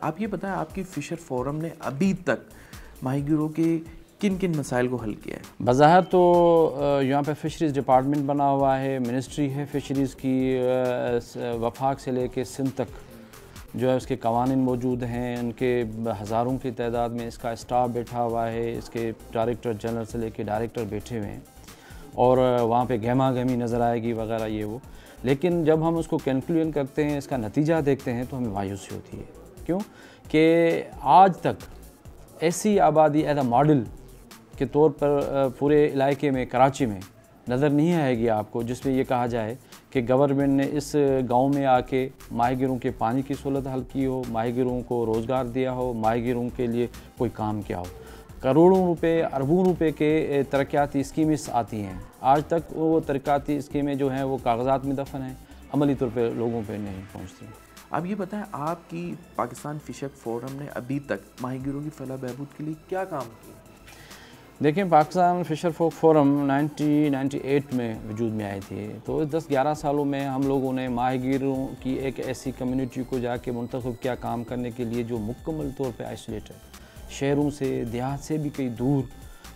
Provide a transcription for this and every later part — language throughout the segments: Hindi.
आप ये बताएं, आपकी फ़िशर फोरम ने अभी तक माहीगीरों के किन किन मसाइल को हल किया है? बज़ाहिर तो यहाँ पे फ़िशरीज़ डिपार्टमेंट बना हुआ है, मिनिस्ट्री है फ़िशरीज़ की, वफाक से लेके सिंध तक जो है उसके कवानीन मौजूद हैं, उनके हज़ारों की तादाद में इसका स्टाफ बैठा हुआ है, इसके डायरेक्टर जनरल से लेके डायरेक्टर बैठे हुए हैं और वहाँ पे गहमा गहमी नज़र आएगी वगैरह ये वो। लेकिन जब हम उसको कैलकुलेट करते हैं, इसका नतीजा देखते हैं तो हमें मायूसी होती है। क्यों कि आज तक ऐसी आबादी एज अ मॉडल के तौर पर पूरे इलाके में, कराची में नज़र नहीं आएगी आपको, जिसमें ये कहा जाए कि गवर्नमेंट ने इस गांव में आके माहीगीरों के पानी की सहूलत हल की हो, माहीगीरों को रोज़गार दिया हो, माहीगीरों के लिए कोई काम किया हो। करोड़ों रुपए, अरबों रुपए के तरक्याती स्कीम्स आती हैं, आज तक वो तरक्याती स्कीमें जो हैं वो कागजात में दफन हैं, अमली तौर पर लोगों पर नहीं पहुँचती। आप ये बताएं, आपकी पाकिस्तान फ़िशर फोरम ने अभी तक माहीगीरों की फलाह बहबूद के लिए क्या काम किया? देखें, पाकिस्तान फ़िशर फोरम 1998 में वजूद में आई थी। तो 10-11 सालों में हम लोगों ने माहीगीरों की एक ऐसी कम्युनिटी को जाके मुंतखब किया काम करने के लिए जो मुकम्मल तौर पे आइसोलेट है। शहरों से, देहात से भी कई दूर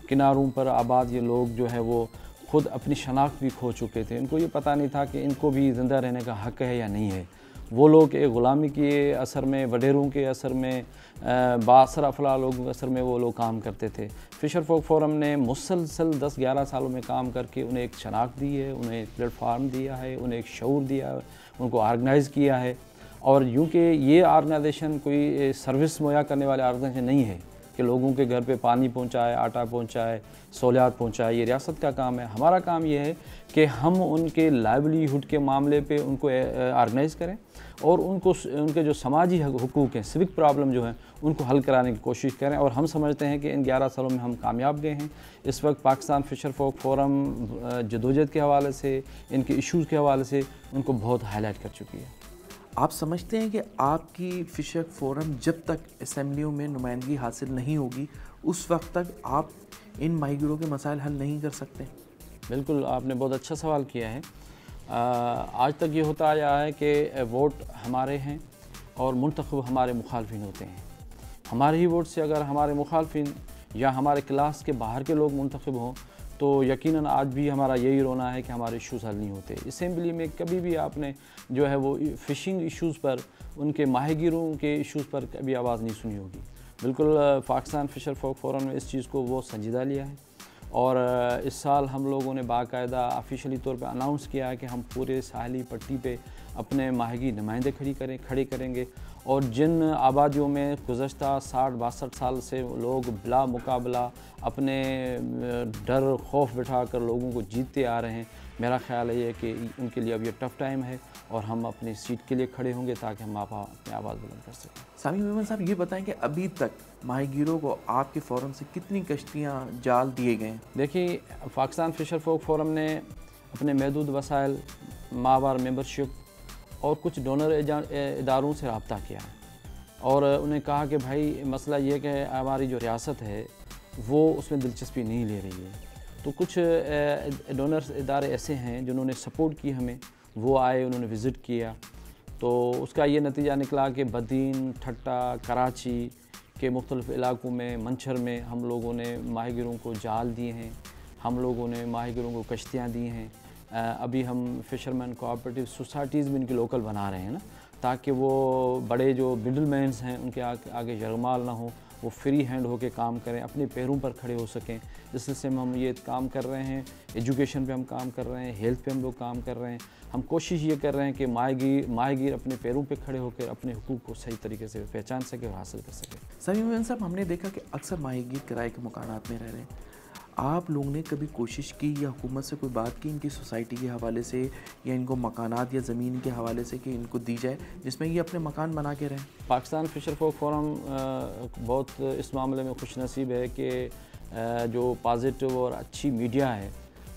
किनारों पर आबाद ये लोग जो है वो ख़ुद अपनी शनाख्त भी खो चुके थे। इनको ये पता नहीं था कि इनको भी ज़िंदा रहने का हक़ है या नहीं है। वो लोग एक ग़ुलामी के असर में, वडेरों के असर में, बासर अफला लोगों के असर में वो लोग काम करते थे। फ़िशर फोरम ने मुसलसल 10-11 सालों में काम करके उन्हें एक शनाख्त दी है, उन्हें एक प्लेटफार्म दिया है, उन्हें एक शऊर दिया है, उनको ऑर्गेनाइज़ किया है। और यूँ कि ये ऑर्गेनाइजेशन कोई सर्विस मुहैया करने वाले ऑर्गेनाइजेशन नहीं है कि लोगों के घर पे पानी पहुंचाए, आटा पहुंचाए, सहूलियात पहुंचाए। ये रियासत का काम है। हमारा काम ये है कि हम उनके लाइवलीहुड के मामले पे उनको ऑर्गेनाइज़ करें और उनको उनके जो समाजी हुकूक हैं, सिविक प्रॉब्लम जो हैं, उनको हल कराने की कोशिश करें। और हम समझते हैं कि इन 11 सालों में हम कामयाब गए हैं। इस वक्त पाकिस्तान फ़िशर फोरम जदोजहद के हवाले से, इनके इशूज़ के हवाले से उनको बहुत हाईलाइट कर चुकी है। आप समझते हैं कि आपकी फ़िशर फोरम जब तक असम्बलियों में नुमाइंदगी हासिल नहीं होगी, उस वक्त तक आप इन माहीगीरों के मसाइल हल नहीं कर सकते? बिल्कुल, आपने बहुत अच्छा सवाल किया है। आज तक ये होता आया है कि वोट हमारे हैं और मुंतखब हमारे मुखालफिन होते हैं। हमारे ही वोट से अगर हमारे मुखालफिन या हमारे क्लास के बाहर के लोग मुंतखब हों तो यकीनन आज भी हमारा यही रोना है कि हमारे इशूज़ हल नहीं होते। असेंबली में कभी भी आपने जो है वो फ़िशिंग इशूज़ पर, उनके माहीगीरों के इशूज़ पर कभी आवाज़ नहीं सुनी होगी। बिल्कुल पाकिस्तान फ़िशर फोरम ने इस चीज़ को वो संजीदा लिया है और इस साल हम लोगों ने बाकायदा ऑफिशियली तौर पे अनाउंस किया है कि हम पूरे साहली पट्टी पे अपने माहीगी नुमाइंदे खड़े करेंगे और जिन आबादियों में गुज़श्ता 60-62 साल से लोग बिला मुकाबला अपने डर खौफ बिठा कर लोगों को जीतते आ रहे हैं, मेरा ख़्याल है कि उनके लिए अब ये टफ़ टाइम है और हम अपनी सीट के लिए खड़े होंगे ताकि हम अपनी आवाज़ बुलंद कर सकें। सामी मेमन साहब, ये बताएं कि अभी तक माहीगीरों को आपके फोरम से कितनी कश्तियाँ जाल दिए गए हैं? देखिए, पाकिस्तान फ़िशर फोरम ने अपने महदूद वसाइल, माहवार मेंबरशिप और कुछ डोनर इदारों से रब्ता किया और उन्हें कहा कि भाई मसला ये कि हमारी जो रियासत है वो उसमें दिलचस्पी नहीं ले रही है। तो कुछ डोनर्स इदारे ऐसे हैं जिन्होंने सपोर्ट की हमें, वो आए, उन्होंने विज़िट किया। तो उसका ये नतीजा निकला कि बदीन, ठट्टा, कराची के मुख्तलिफ़ इलाक़ों में, मंछर में हम लोगों ने माहीगीरों को जाल दिए हैं, हम लोगों ने माहीगीरों को कश्तियाँ दी हैं। अभी हम फ़िशरमैन कोऑपरेटिव सोसाइटीज़ भी इनकी लोकल बना रहे हैं ना, ताकि वो बड़े जो मिडल मैन्स हैं उनके आगे यरमाल ना हो, वो फ्री हैंड होके काम करें, अपने पैरों पर खड़े हो सकें। इस सिलसिले में हम ये काम कर रहे हैं। एजुकेशन पे हम काम कर रहे हैं, हेल्थ पे हम लोग काम कर रहे हैं। हम कोशिश ये कर रहे हैं कि माहीगीर अपने पैरों पे खड़े होकर अपने हुकूक को सही तरीके से पहचान सके और हासिल कर सके। सामी मेमन साहब, हमने देखा कि अक्सर माहीगीर किराए के मकानात में रह रहे हैं। आप लोगों ने कभी कोशिश की या हुकूमत से कोई बात की इनकी सोसाइटी के हवाले से या इनको मकानात या ज़मीन के हवाले से कि इनको दी जाए जिसमें ये अपने मकान बना के रहें? पाकिस्तान फ़िशर फोरम बहुत इस मामले में खुश नसीब है कि जो पॉजिटिव और अच्छी मीडिया है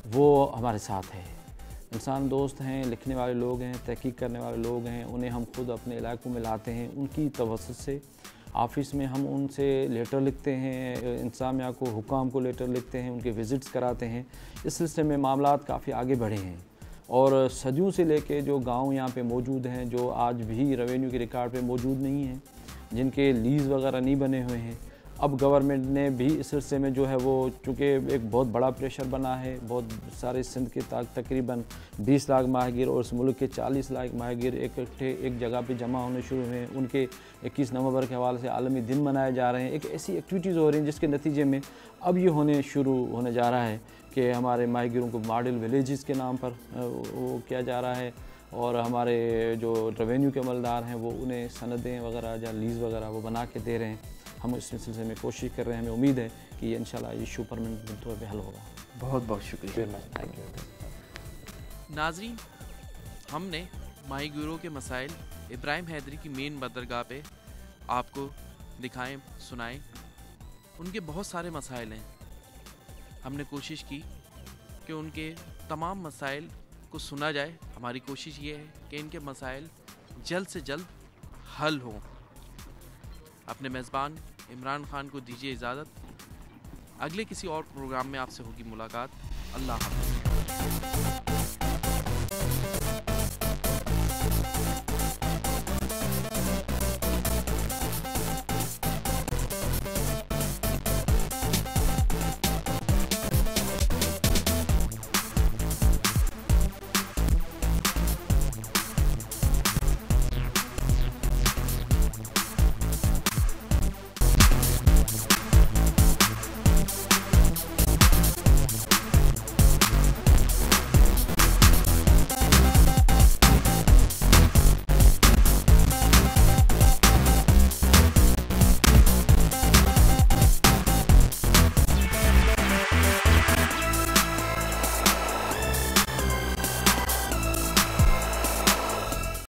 वो हमारे साथ है। इंसान दोस्त हैं, लिखने वाले लोग हैं, तहकीक करने वाले लोग हैं, उन्हें हम खुद अपने इलाकों में लाते हैं। उनकी तवज्जुह से ऑफ़िस में हम उनसे लेटर लिखते हैं, इंतज़ामिया को, हुकाम को लेटर लिखते हैं, उनके विज़िट्स कराते हैं। इस सिलसिले में मामलात काफ़ी आगे बढ़े हैं और सदियों से लेके जो गांव यहाँ पे मौजूद हैं, जो आज भी रेवेन्यू के रिकॉर्ड पे मौजूद नहीं हैं, जिनके लीज़ वगैरह नहीं बने हुए हैं। अब गवर्नमेंट ने भी इस सिलसिले में जो है वो, चूँकि एक बहुत बड़ा प्रेशर बना है, बहुत सारे सिंध के तकरीबन 20 लाख माहिगीर और इस मुल्क के 40 लाख माहिगीर इकट्ठे एक जगह पे जमा होने शुरू हुए हैं। उनके 21 नवंबर के हवाले से आलमी दिन मनाए जा रहे हैं। एक ऐसी एक्टिविटीज़ हो रही हैं जिसके नतीजे में अब ये शुरू होने जा रहा है कि हमारे माहिगीरों को मॉडल विलेजेस के नाम पर वो किया जा रहा है, और हमारे जो रेवेन्यू के अमलदार हैं वो उन्हें सनदें वगैरह या लीज़ वगैरह वो बना के दे रहे हैं। हम इस सिलसिले में कोशिश कर रहे हैं। हमें उम्मीद है कि ये इंशाल्लाह ये इशू परमानेंट तौर पे हल होगा। बहुत बहुत शुक्रिया। Thank you. नाज़रीन, हमने माहीगीरों के मसाइल इब्राहिम हैदरी की मेन बंदरगाह पे आपको दिखाएं, सुनाएं। उनके बहुत सारे मसाइल हैं। हमने कोशिश की कि उनके तमाम मसाइल को सुना जाए। हमारी कोशिश ये है कि इनके मसाइल जल्द से जल्द हल हों। अपने मेज़बान इमरान खान को दीजिए इजाज़त। अगले किसी और प्रोग्राम में आपसे होगी मुलाकात। अल्लाह हाफ़िज़।